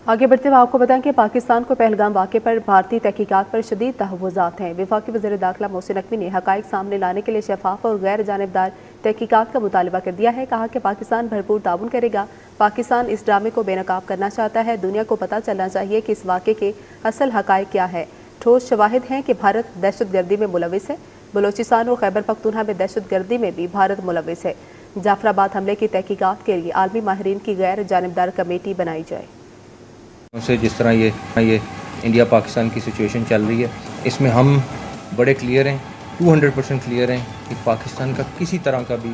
आगे बढ़ते हुए आपको बताएं कि पाकिस्तान को पहलगाम वाक़े पर भारतीय तहकीकात पर शदीद तहव्वुज़ात हैं। वफाकी वज़ीर दाखिला मोहसिन नकवी ने हक़ाइक़ सामने लाने के लिए शफ़ाफ़ और गैर जानिबदार तहकीकात का मुतालबा कर दिया है। कहा कि पाकिस्तान भरपूर ताउन करेगा। पाकिस्तान इस ड्रामे को बेनकाब करना चाहता है। दुनिया को पता चलना चाहिए कि इस वाक़े के असल हक़ाइक़ क्या है। ठोस शवाहिद हैं कि भारत दहशतगर्दी में मुलविस है। बलोचिस्तान और खैबर पख्तूनख्वा में दहशतगर्दी में भी भारत मुलविस है। जाफराबाद हमले की तहकीकात के लिए आलमी माहिरीन की गैर जानिबदार कमेटी बनाई जाए। से जिस तरह ये इंडिया पाकिस्तान की सिचुएशन चल रही है, इसमें हम बड़े क्लियर हैं, 200% क्लियर हैं कि पाकिस्तान का किसी तरह का भी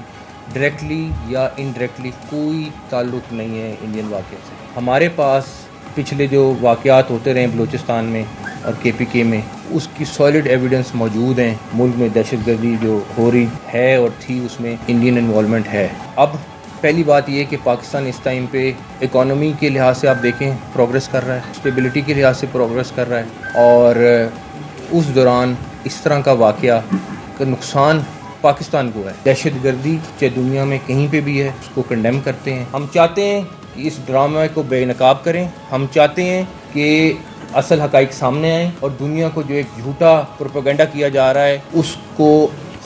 डायरेक्टली या इनडायरेक्टली कोई ताल्लुक़ नहीं है इंडियन वाक़े से। हमारे पास पिछले जो वाक़यात होते रहे बलूचिस्तान में और KPK में, उसकी सॉलिड एविडेंस मौजूद हैं। मुल्क में दहशतगर्दी जो हो रही है और थी, उसमें इंडियन इन्वॉल्वमेंट है। अब पहली बात ये कि पाकिस्तान इस टाइम पे इकोनॉमी के लिहाज से आप देखें प्रोग्रेस कर रहा है, स्टेबिलिटी के लिहाज से प्रोग्रेस कर रहा है, और उस दौरान इस तरह का वाक़या का नुकसान पाकिस्तान को है। दहशतगर्दी चाहे दुनिया में कहीं पे भी है, उसको कंडेम करते हैं। हम चाहते हैं कि इस ड्रामे को बेनकाब करें। हम चाहते हैं कि असल हक़ाइक़ सामने आएँ और दुनिया को जो एक झूठा प्रोपेगेंडा किया जा रहा है उसको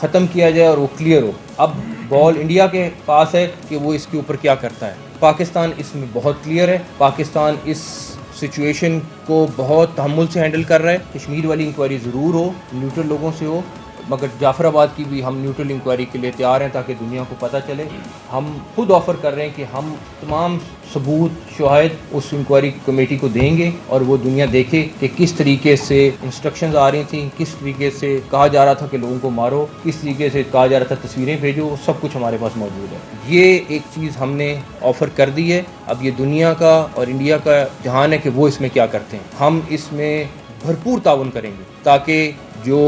ख़त्म किया जाए और वो क्लियर हो। अब बॉल इंडिया के पास है कि वो इसके ऊपर क्या करता है। पाकिस्तान इसमें बहुत क्लियर है। पाकिस्तान इस सिचुएशन को बहुत तहम्मुल से हैंडल कर रहा है। कश्मीर वाली इंक्वायरी ज़रूर हो, न्यूट्रल लोगों से हो, मगर जाफराबाद की भी हम न्यूट्रल इंक्वायरी के लिए तैयार हैं ताकि दुनिया को पता चले। हम खुद ऑफ़र कर रहे हैं कि हम तमाम सबूत शवाहिद उस इंक्वायरी कमेटी को देंगे और वो दुनिया देखे कि किस तरीके से इंस्ट्रक्शंस आ रही थी, किस तरीके से कहा जा रहा था कि लोगों को मारो, किस तरीके से कहा जा रहा था तस्वीरें भेजो, सब कुछ हमारे पास मौजूद है। ये एक चीज़ हमने ऑफ़र कर दी है। अब ये दुनिया का और इंडिया का जहान है कि वो इसमें क्या करते हैं। हम इसमें भरपूर ताउन करेंगे ताकि जो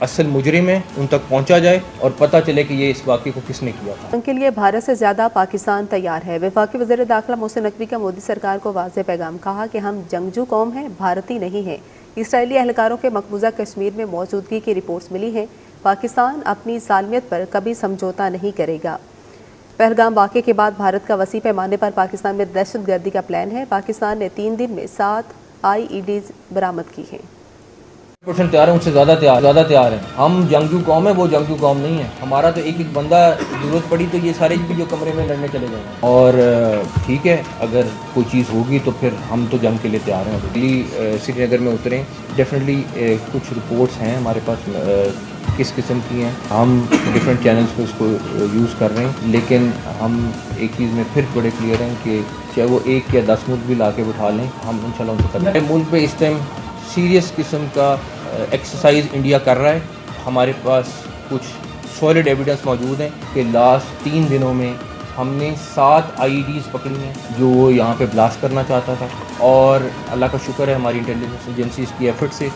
असल मुजरिम है उन तक पहुंचा जाए और पता चले कि ये इस वाक़े को किसने किया था। उनके लिए भारत से ज़्यादा पाकिस्तान तैयार है। वफाकी वज़ीर दाखिला मोहसिन नकवी का मोदी सरकार को वाज़ेह पैगाम। कहा कि हम जंगजू कौम हैं, भारतीय नहीं हैं। इसराइली एहलकारों के मकबूजा कश्मीर में मौजूदगी की रिपोर्ट्स मिली हैं। पाकिस्तान अपनी सालमियत पर कभी समझौता नहीं करेगा। पहलगाम वाक़े के बाद भारत का वसी पैमाने पर पाकिस्तान में दहशतगर्दी का प्लान है। पाकिस्तान ने 3 दिन में 7 IEDs बरामद की हैं। % तैयार है, उनसे ज़्यादा तैयार है। हम जंगजू कौम है, वो जंगजू कौम नहीं है। हमारा तो एक बंदा ज़रूरत पड़ी तो ये सारे भी जो कमरे में लड़ने चले जाएंगे। और ठीक है, अगर कोई चीज़ होगी तो फिर हम तो जंग के लिए तैयार हैं। दिल्ली श्रीनगर में उतरें, डेफिनेटली कुछ रिपोर्ट्स हैं हमारे पास किस किस्म की हैं। हम डिफरेंट चैनल्स पे उसको यूज़ कर रहे हैं, लेकिन हम एक चीज़ में फिर बड़े क्लियर हैं कि चाहे वो 1 या 10 मुल्क भी ला के बिठा लें, हम इंशाल्लाह उनको करेंगे। मुल्क पे इस टाइम सीरियस किस्म का एक्सरसाइज इंडिया कर रहा है। हमारे पास कुछ सॉलिड एविडेंस मौजूद हैं कि लास्ट 3 दिनों में हमने 7 IEDs पकड़ी हैं जो वो यहाँ पे ब्लास्ट करना चाहता था, और अल्लाह का शुक्र है हमारी इंटेलिजेंस एजेंसीज की एफर्ट से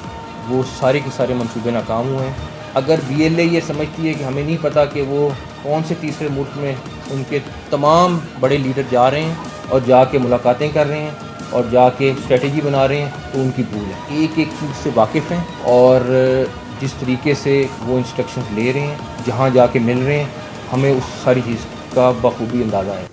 वो सारे के सारे मंसूबे नाकाम हुए हैं। अगर BLA ये समझती है कि हमें नहीं पता कि वो कौन से तीसरे मुल्क में उनके तमाम बड़े लीडर जा रहे हैं और जाके मुलाकातें कर रहे हैं और जाके स्ट्रेटजी बना रहे हैं, तो उनकी भूल है। एक एक चीज़ से वाकिफ़ हैं और जिस तरीके से वो इंस्ट्रक्शंस ले रहे हैं, जहाँ जाके मिल रहे हैं, हमें उस सारी चीज़ का बखूबी अंदाज़ा है।